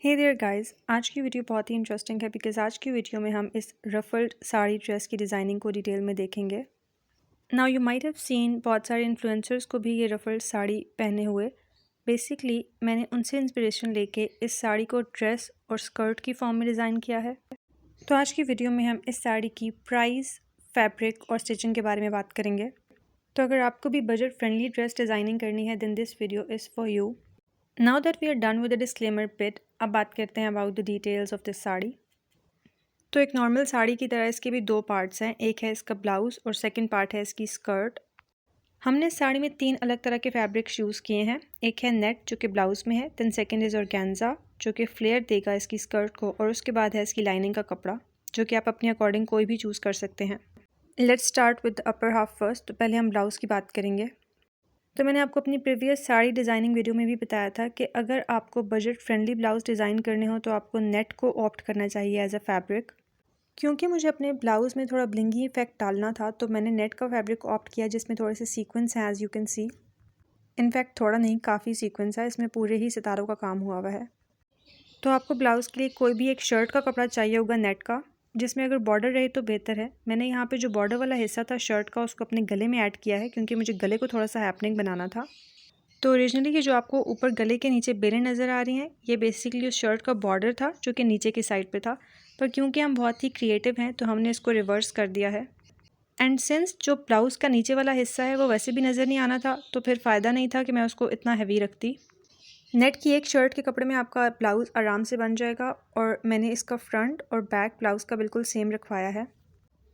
Hey there guys, आज की video बहुत ही इंटरेस्टिंग है बिकॉज आज की वीडियो में हम इस रफल्ड साड़ी ड्रेस की डिज़ाइनिंग को डिटेल में देखेंगे। Now you might have seen बहुत सारे इन्फ्लुएंसर्स को भी ये रफल्ड साड़ी पहने हुए। बेसिकली मैंने उनसे इंस्पिरेशन लेके इस साड़ी को ड्रेस और स्कर्ट की फॉर्म में डिज़ाइन किया है। तो आज की वीडियो में हम इस साड़ी की प्राइस, फैब्रिक और स्टिचिंग के बारे में बात करेंगे। तो अगर आपको भी बजट फ्रेंडली ड्रेस डिज़ाइनिंग करनी है then this video is for you. Now that we are done with the disclaimer bit, अब बात करते हैं about the details of this sari. तो एक नॉर्मल साड़ी की तरह इसके भी दो पार्ट्स हैं, एक है इसका ब्लाउज और सेकंड पार्ट है इसकी स्कर्ट। हमने इस साड़ी में 3 अलग तरह के फैब्रिक्स यूज़ किए हैं। एक है नेट जो कि ब्लाउज में है, देन सेकंड इज़ ऑर्गेन्जा जो कि फ्लेयर देगा इसकी स्कर्ट को, और उसके बाद है इसकी लाइनिंग का कपड़ा जो कि आप अपने अकॉर्डिंग कोई भी चूज़ कर सकते हैं। Let's start with the upper half first. तो पहले हम ब्लाउज़ की बात करेंगे। तो मैंने आपको अपनी प्रीवियस साड़ी डिज़ाइनिंग वीडियो में भी बताया था कि अगर आपको बजट फ्रेंडली ब्लाउज़ डिज़ाइन करने हो तो आपको नेट को ऑप्ट करना चाहिए एज अ फैब्रिक। क्योंकि मुझे अपने ब्लाउज़ में थोड़ा ब्लिंगी इफेक्ट डालना था तो मैंने नेट का फैब्रिक ऑप्ट किया जिसमें थोड़े से सीक्वेंस हैं as you can see. In fact थोड़ा नहीं, काफ़ी सीक्वेंस है, इसमें पूरे ही सितारों का काम हुआ हुआ है। तो आपको ब्लाउज़ के लिए कोई भी एक शर्ट का कपड़ा चाहिए होगा नेट का, जिसमें अगर बॉर्डर रहे तो बेहतर है। मैंने यहाँ पे जो बॉर्डर वाला हिस्सा था शर्ट का उसको अपने गले में ऐड किया है क्योंकि मुझे गले को थोड़ा सा हैपनिंग बनाना था। तो ओरिजिनली ये जो आपको ऊपर गले के नीचे बेलें नज़र आ रही हैं ये बेसिकली उस शर्ट का बॉर्डर था जो कि नीचे की साइड पे था, पर क्योंकि हम बहुत ही क्रिएटिव हैं तो हमने इसको रिवर्स कर दिया है। एंड सिंस जो ब्लाउज़ का नीचे वाला हिस्सा है वो वैसे भी नज़र नहीं आना था तो फिर फ़ायदा नहीं था कि मैं उसको इतना हैवी रखती। नेट की एक शर्ट के कपड़े में आपका ब्लाउज़ आराम से बन जाएगा और मैंने इसका फ्रंट और बैक ब्लाउज़ का बिल्कुल सेम रखवाया है।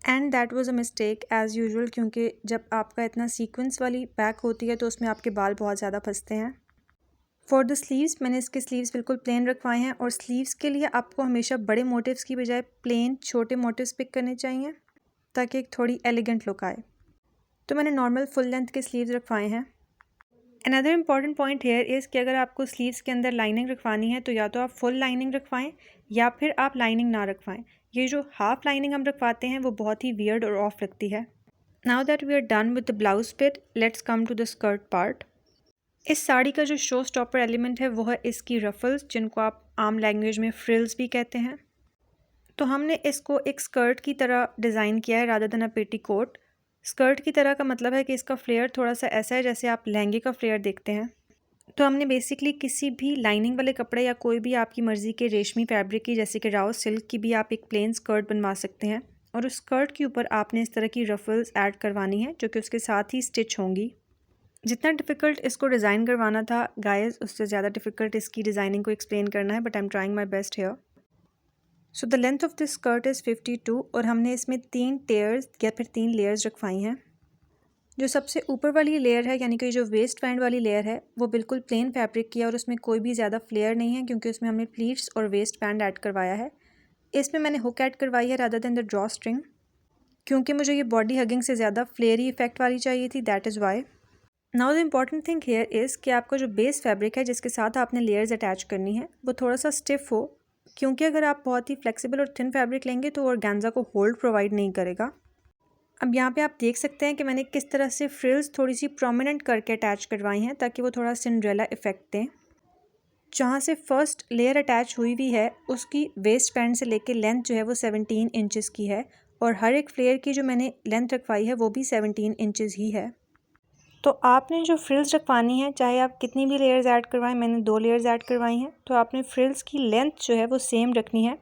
And that was a mistake as usual, क्योंकि जब आपका इतना सीक्वेंस वाली बैक होती है तो उसमें आपके बाल बहुत ज़्यादा फंसते हैं। फॉर द स्लीव्स मैंने इसके स्लीव्स बिल्कुल प्लेन रखवाए हैं और स्लीव्स के लिए आपको हमेशा बड़े मोटिव्स की बजाय प्लेन छोटे मोटिव्स पिक करने चाहिए ताकि एक थोड़ी एलिगेंट लुक आए। तो मैंने नॉर्मल फुल लेंथ के स्लीव्स रखवाए हैं। Another important point here is कि अगर आपको स्लीव्स के अंदर लाइनिंग रखवानी है तो या तो आप फुल लाइनिंग रखवाएं या फिर आप लाइनिंग ना रखवाएं। ये जो हाफ लाइनिंग हम रखवाते हैं वो बहुत ही वियर्ड और ऑफ लगती है। Now that we are done with the blouse bit, let's come to the skirt part. इस साड़ी का जो शो स्टॉपर एलिमेंट है वो है इसकी रफल्स, जिनको आप आम लैंग्वेज में फ्रिल्स भी कहते हैं। तो हमने इसको एक स्कर्ट की तरह डिज़ाइन किया है रादर देन अ पेटीकोट। स्कर्ट की तरह का मतलब है कि इसका फ्लेयर थोड़ा सा ऐसा है जैसे आप लहंगे का फ्लेयर देखते हैं। तो हमने बेसिकली किसी भी लाइनिंग वाले कपड़े या कोई भी आपकी मर्ज़ी के रेशमी फैब्रिक की, जैसे कि राव सिल्क की भी आप एक प्लेन स्कर्ट बनवा सकते हैं, और उस स्कर्ट के ऊपर आपने इस तरह की रफल्स ऐड करवानी है जो कि उसके साथ ही स्टिच होंगी। जितना डिफ़िकल्ट इसको डिज़ाइन करवाना था गाइस, उससे ज़्यादा डिफ़िकल्ट इसकी डिज़ाइनिंग को एक्सप्लेन करना है, but I am trying my best here. So the length of this skirt is 52 और हमने इसमें 3 टेयर्स या फिर 3 लेयर्स रखवाई हैं। जो सबसे ऊपर वाली लेयर है यानी कि जो वेस्ट बैंड वाली लेयर है वो बिल्कुल प्लेन फैब्रिक की है और उसमें कोई भी ज़्यादा फ्लेयर नहीं है क्योंकि उसमें हमने प्लीट्स और वेस्ट बैंड ऐड करवाया है। इसमें मैंने हुक ऐड करवाई है rather than the draw string, क्योंकि मुझे ये बॉडी हगिंग से ज़्यादा फ्लेयरी इफेक्ट वाली चाहिए थी, that is why. Now the important thing here is कि आपका जो बेस फैब्रिक है जिसके साथ आपने लेयर्स अटैच करनी है वो थोड़ा सा स्टिफ हो, क्योंकि अगर आप बहुत ही फ्लेक्सिबल और थिन फैब्रिक लेंगे तो ऑर्गेन्जा को होल्ड प्रोवाइड नहीं करेगा। अब यहाँ पे आप देख सकते हैं कि मैंने किस तरह से फ्रिल्स थोड़ी सी प्रोमिनेंट करके अटैच करवाई हैं ताकि वो थोड़ा सिंड्रेला इफेक्ट दें। जहाँ से फर्स्ट लेयर अटैच हुई हुई है उसकी वेस्ट बैंड से लेके लेंथ जो है वो 17 इंचेस की है, और हर एक फ्लेयर की जो मैंने लेंथ रखवाई है वो भी 17 इंचेस ही है। तो आपने जो फ्रिल्स रखवानी है, चाहे आप कितनी भी लेयर्स ऐड करवाएं, मैंने 2 लेयर्स ऐड करवाई हैं, तो आपने फ्रिल्स की लेंथ जो है वो सेम रखनी है।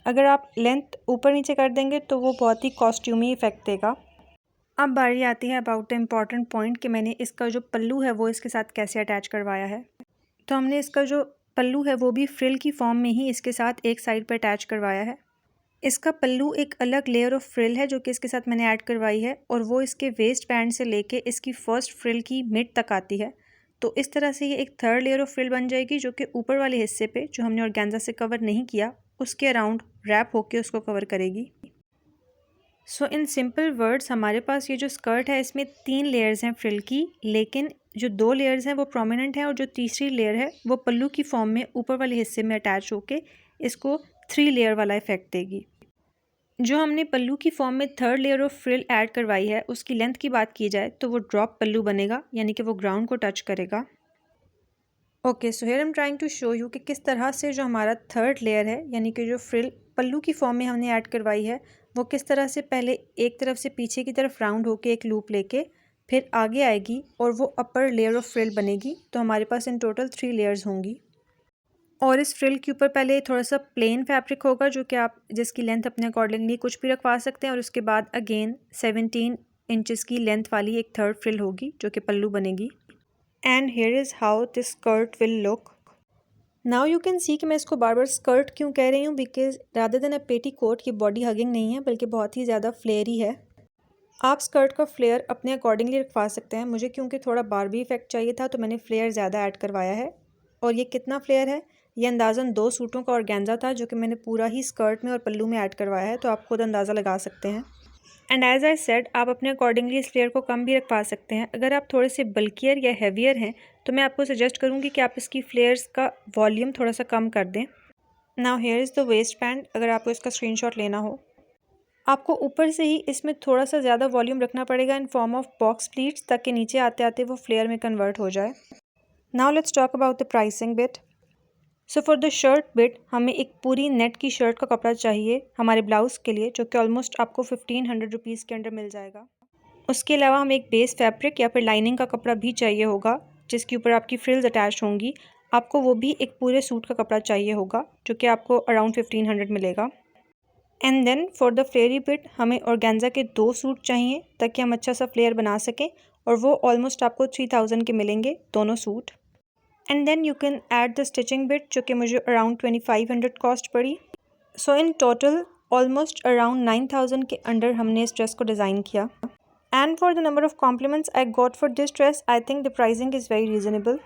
अगर आप लेंथ ऊपर नीचे कर देंगे तो वो बहुत ही कॉस्ट्यूमी इफेक्ट देगा। अब बारी आती है अबाउट द इम्पॉर्टेंट पॉइंट कि मैंने इसका जो पल्लू है वो इसके साथ कैसे अटैच करवाया है। तो हमने इसका जो पल्लू है वो भी फ्रिल की फॉर्म में ही इसके साथ एक साइड पर अटैच करवाया है। इसका पल्लू एक अलग लेयर ऑफ फ्रिल है जो कि इसके साथ मैंने ऐड करवाई है, और वो इसके वेस्ट बैंड से लेके इसकी फर्स्ट फ्रिल की मिड तक आती है। तो इस तरह से ये एक थर्ड लेयर ऑफ फ्रिल बन जाएगी जो कि ऊपर वाले हिस्से पे जो हमने ऑर्गेन्जा से कवर नहीं किया उसके अराउंड रैप होके उसको कवर करेगी। सो इन सिंपल वर्ड्स हमारे पास ये जो स्कर्ट है इसमें 3 लेयर्स हैं फ्रिल की, लेकिन जो 2 लेयर्स हैं वो प्रोमिनेंट हैं और जो तीसरी लेयर है वो पल्लू की फॉर्म में ऊपर वाले हिस्से में अटैच होके इसको 3 लेयर वाला इफेक्ट देगी। जो हमने पल्लू की फॉर्म में third layer of frill add करवाई है उसकी लेंथ की बात की जाए तो वो ड्रॉप पल्लू बनेगा, यानी कि वो ग्राउंड को टच करेगा। Okay, so here I am trying to show you कि किस तरह से जो हमारा थर्ड लेयर है, यानी कि जो फ्रिल पल्लू की फॉर्म में हमने ऐड करवाई है, वो किस तरह से पहले एक तरफ से पीछे की तरफ राउंड होके एक लूप लेके फिर आगे आएगी और वो अपर लेयर ऑफ फ्रिल बनेगी। तो हमारे पास इन टोटल 3 लेयर्स होंगी। और इस फ्रिल के ऊपर पहले थोड़ा सा प्लेन फैब्रिक होगा, जो कि आप जिसकी लेंथ अपने अकॉर्डिंगली कुछ भी रखवा सकते हैं। और उसके बाद अगेन 17 इंचज़ की लेंथ वाली एक थर्ड फ्रिल होगी जो कि पल्लू बनेगी। And here is how this skirt will look. Now you can सी कि मैं इसको बार बार स्कर्ट क्यों कह रही हूँ, बिकॉज रादर देन अ पेटी कोट ये बॉडी हगिंग नहीं है बल्कि बहुत ही ज़्यादा फ्लेयरी है। आप स्कर्ट का फ्लेयर अपने अकॉर्डिंगली रखवा सकते हैं। मुझे क्योंकि थोड़ा बारबी इफेक्ट चाहिए था तो मैंने फ्लेयर ज़्यादा ऐड करवाया है। और ये कितना फ्लेयर है, ये अंदाज़न 2 सूटों का ऑर्गेन्जा था जो कि मैंने पूरा ही स्कर्ट में और पल्लू में ऐड करवाया है, तो आप खुद अंदाज़ा लगा सकते हैं। एंड एज आई सेड, आप अपने अकॉर्डिंगली इस फ्लेयर को कम भी रखवा सकते हैं। अगर आप थोड़े से बल्कियर या हैवियर हैं तो मैं आपको सजेस्ट करूँगी कि आप इसकी फ्लेयर्स का वॉल्यूम थोड़ा सा कम कर दें। Now here is the waste band. अगर आपको इसका स्क्रीनशॉट लेना हो, आपको ऊपर से ही इसमें थोड़ा सा ज़्यादा वॉल्यूम रखना पड़ेगा in form of box pleats, ताकि नीचे आते आते वो फ्लेयर में कन्वर्ट हो जाए। Now let's talk about the pricing bit. So for the shirt bit हमें एक पूरी नेट की शर्ट का कपड़ा चाहिए हमारे ब्लाउज़ के लिए, जो कि ऑलमोस्ट आपको 1500 रुपीज़ के अंडर मिल जाएगा। उसके अलावा हमें एक बेस फैब्रिक या फिर लाइनिंग का कपड़ा भी चाहिए होगा जिसके ऊपर आपकी फ्रिल्स अटैच होंगी। आपको वो भी एक पूरे सूट का कपड़ा चाहिए होगा जो कि आपको अराउंड 1500 मिलेगा। And then for the flary bit हमें ऑर्गेन्जा के 2 सूट चाहिए ताकि हम अच्छा सा फ्लेयर बना सकें, और वो ऑलमोस्ट आपको 3000 के मिलेंगे दोनों suit. And then you can add the stitching bit जो कि मुझे अराउंड 2500 कॉस्ट पड़ी। So in total almost around 9000 के अंडर हमने इस ड्रेस को डिज़ाइन किया। And for the number of compliments I got for this dress, I think the pricing is very reasonable.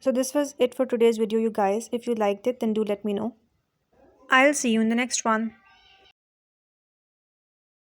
So this was it for today's video, you guys. If you liked it, then do let me know. I'll see you in the next one.